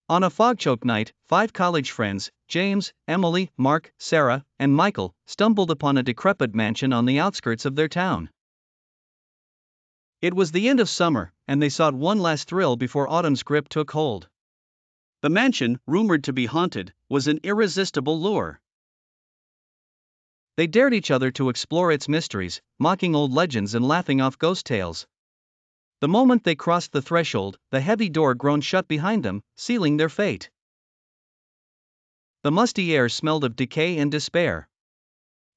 On a fog-choked night, 5 college friends, James, Emily, Mark, Sarah, and Michael, stumbled upon a decrepit mansion on the outskirts of their town. It was the end of summer, and they sought one last thrill before autumn's grip took hold. The mansion, rumored to be haunted, was an irresistible lure. They dared each other to explore its mysteries, mocking old legends and laughing off ghost tales. The moment they crossed the threshold, the heavy door groaned shut behind them, sealing their fate. The musty air smelled of decay and despair.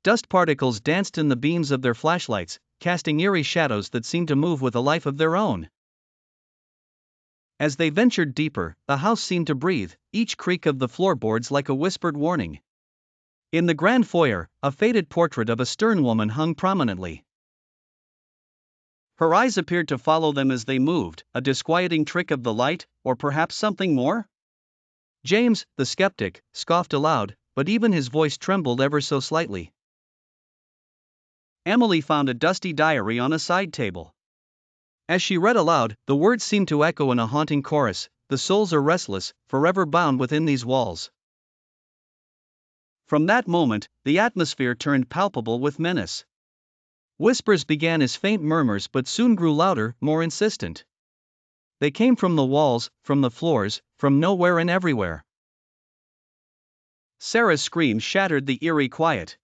Dust particles danced in the beams of their flashlights, casting eerie shadows that seemed to move with a life of their own. As they ventured deeper, the house seemed to breathe, each creak of the floorboards like a whispered warning. In the grand foyer, a faded portrait of a stern woman hung prominently. Her eyes appeared to follow them as they moved, a disquieting trick of the light, or perhaps something more? James, the skeptic, scoffed aloud, but even his voice trembled ever so slightly. Emily found a dusty diary on a side table. As she read aloud, the words seemed to echo in a haunting chorus: "The souls are restless, forever bound within these walls." From that moment, the atmosphere turned palpable with menace. Whispers began as faint murmurs but soon grew louder, more insistent. They came from the walls, from the floors, from nowhere and everywhere. Sarah's scream shattered the eerie quiet.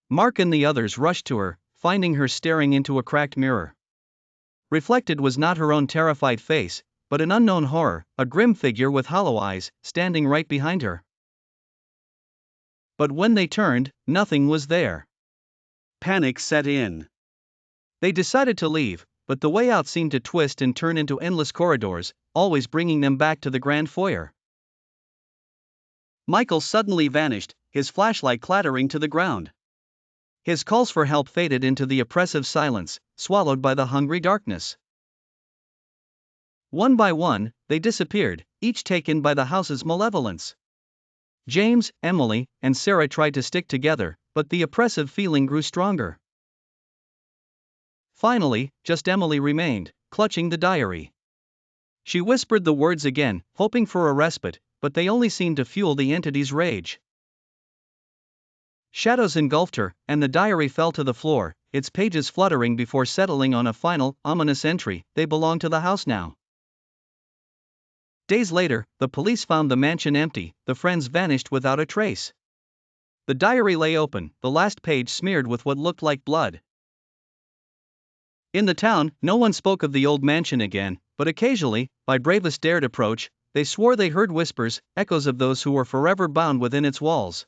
Mark and the others rushed to her, finding her staring into a cracked mirror. Reflected was not her own terrified face, but an unknown horror, a grim figure with hollow eyes, standing right behind her. But when they turned, nothing was there. Panic set in. They decided to leave, but the way out seemed to twist and turn into endless corridors, always bringing them back to the grand foyer. Michael suddenly vanished, his flashlight clattering to the ground. His calls for help faded into the oppressive silence, swallowed by the hungry darkness. One by one, they disappeared, each taken by the house's malevolence. James, Emily, and Sarah tried to stick together, but the oppressive feeling grew stronger. Finally, just Emily remained, clutching the diary. She whispered the words again, hoping for a respite, but they only seemed to fuel the entity's rage. Shadows engulfed her, and the diary fell to the floor, its pages fluttering before settling on a final, ominous entry: "They belong to the house now." Days later, the police found the mansion empty, the friends vanished without a trace. The diary lay open, the last page smeared with what looked like blood. In the town, no one spoke of the old mansion again, but occasionally, by bravest dared approach, they swore they heard whispers, echoes of those who were forever bound within its walls.